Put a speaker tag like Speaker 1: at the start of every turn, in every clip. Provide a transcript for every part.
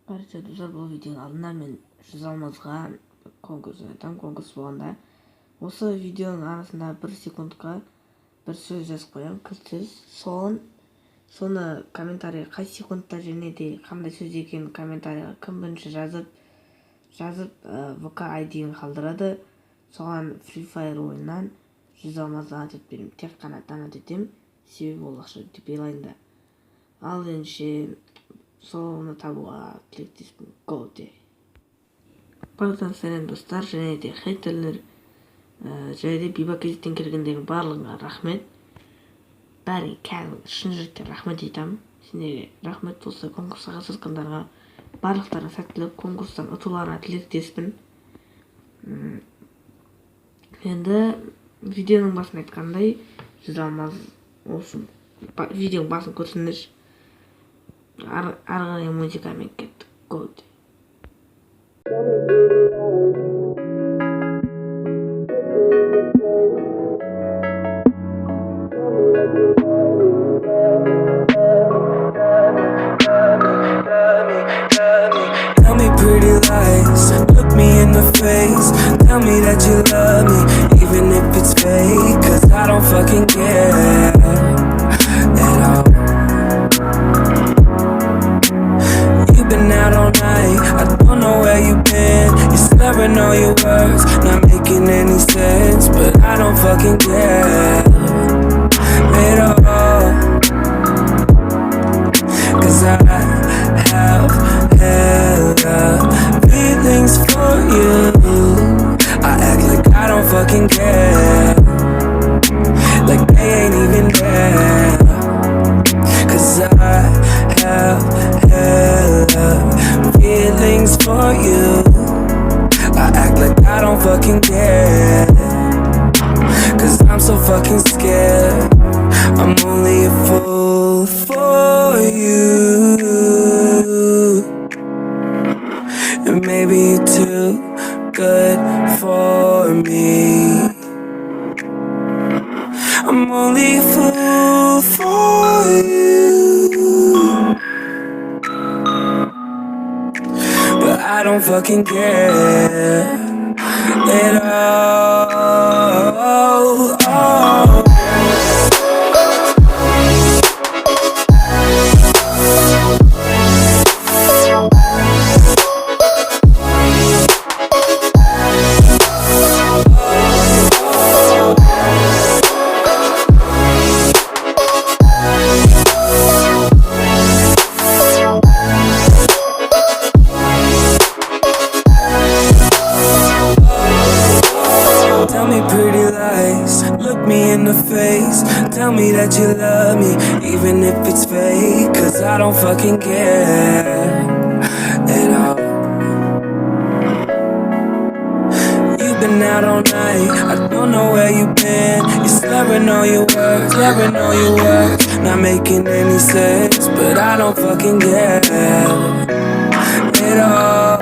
Speaker 1: Barcha do'stlar, bu videoning oldindan men Shizalmazga konkursni aytaman. Konkurs bo'lganda o'sha videoning arasida 1 sekundga bir so'z yozib qo'yaman, kiritsiz. So'ni kommentariyga qaysi sekundda және qanday so'z ekanini kommentariyga kim birinchi жазып VK ID'ni qoldiradi. So'g'an Free Fire o'yinidan Shizalmazdan aytib berdim. Tek qana tanat etim, себебі ол ақша деп елайында. Ал енді соны табуға тілектеспін. Go де. Барлықтан сәлем достар, және де хейтерлер, және де Биба кезеттен келгендердің барлығына рахмет. Бәрі кәдімгі шын жүректен рахмет айтамын. Сендерге рахмет болса, конкурсқа қатысқандарға барлықтарына сәттілік, конкурстан ұтуларына тілектеспін. Енді видеоның басын айтқандай, Shizalmaz olsun. Videonun басын көрсеңдерші. Ары қарай музыкамен кеттік. Go де.
Speaker 2: Tell me pretty lies, look me in the face. Tell me that you love me, even if it's fake. Cause I don't fucking care at all. You've been out all night, I don't know where you've been. You're slurring all your words, not making any sense. But I don't fucking care at all. Cause I have hella feelings for you. I act like I don't fucking care, like they ain't even there. Cause I have hella feelings for you. I act like I don't fucking care, cause I'm so fucking scared. I'm only a fool for you, and maybe you're too good for me. I'm only a fool for you, but I don't fucking care at all. Tell me pretty lies, look me in the face. Tell me that you love me, even if it's fake. Cause I don't fucking care at all. You've been out all night, I don't know where you've been. You're slurring all your words, not making any sense. But I don't fucking care at all.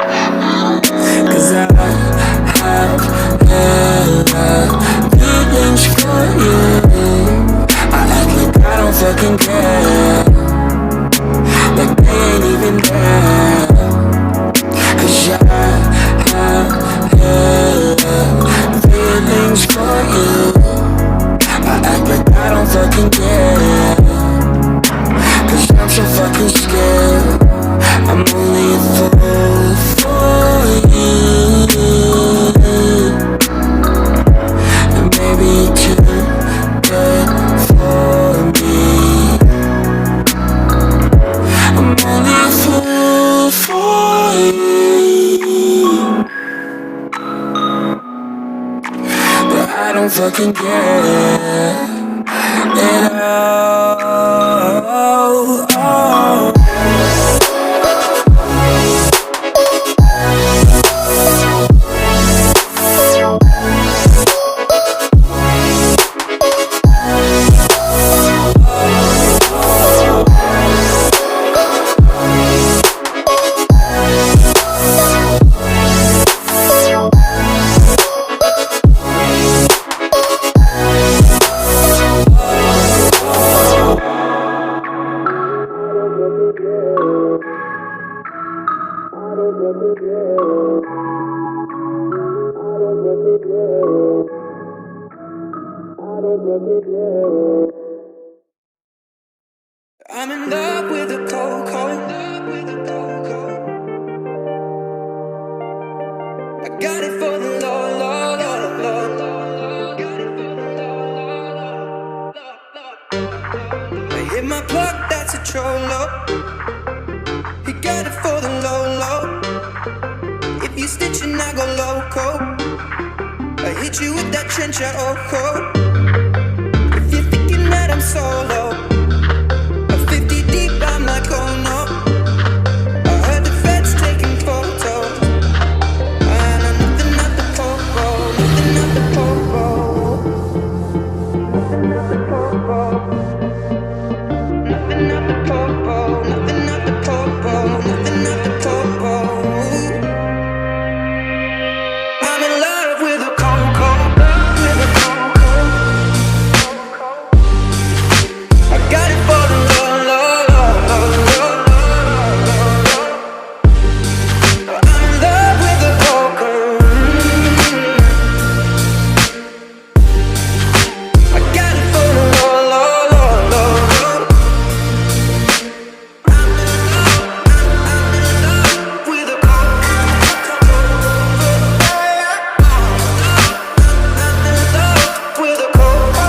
Speaker 2: Cause I have hella feelings for you. I act like I don't fucking care, like they ain't even there. Cause I have hella feelings for you. I act like I don't fucking care, cause I'm so fucking scared. I'm only a fool for you, and maybe you're too good for me. I'm only a fool for you, but I don't fucking care at all. I'm in love with a cold, cold. I got it for the low, low, low, low. I hit my plug, that's a trollo. He got it for the low, low. If you stitching, I go loco. I hit you with that chincha, oh, oh. If you're thinking that I'm solo, a 50 deep, I'm like, oh no. I heard the feds taking photos. I know nothing at the popo, nothing at the popo. Nothing at the popo. Nothing at the popo, nothing at the popo, nothing at the popo. I'm in love with a coco, with a coco. I got it for the low, low, low, low, low. I'm in love with a coco. I got it for the low, low, low, low, low. I'm in love with a coco. I'm in love with a coco.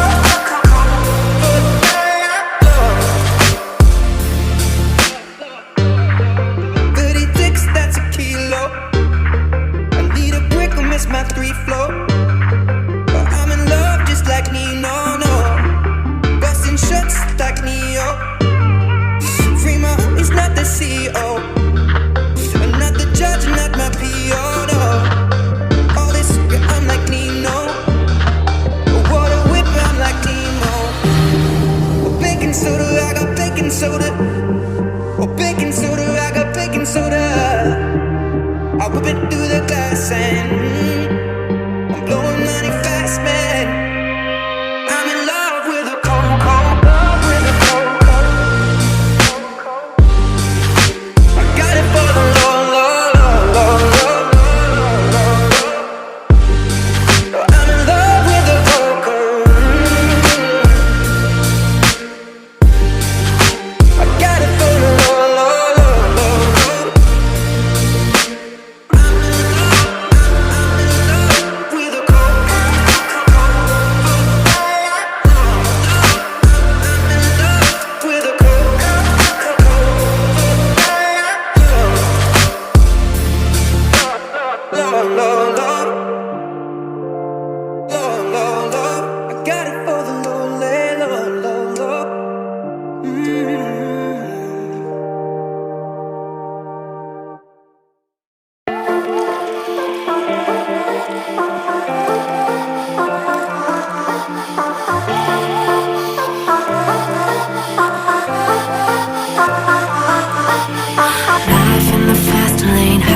Speaker 2: Thirty ticks, that's a kilo. I need a brick, I miss my 3 flow. But I'm in love just like Nino, no. Busting shots like Neo. Free my homies, not the CEO. I'm not the judge, not my PO, no. All this, yeah, I'm like Nino. Water whip, I'm like Nemo. Oh, baking soda, I got baking soda. Oh, baking soda, I got baking soda. I whip it through the glass and I'm blowing money fast, man. I'm in love with a coco, with a coco. I got it for the low, low, low, low, low. I'm in love with a coco. I got it for the low, low, low, low. I'm in love with a coco. I'm in love with a coco. Low, low, low. Low, low, low. I got it for the low, low, low, low.
Speaker 3: Life in the fast lane.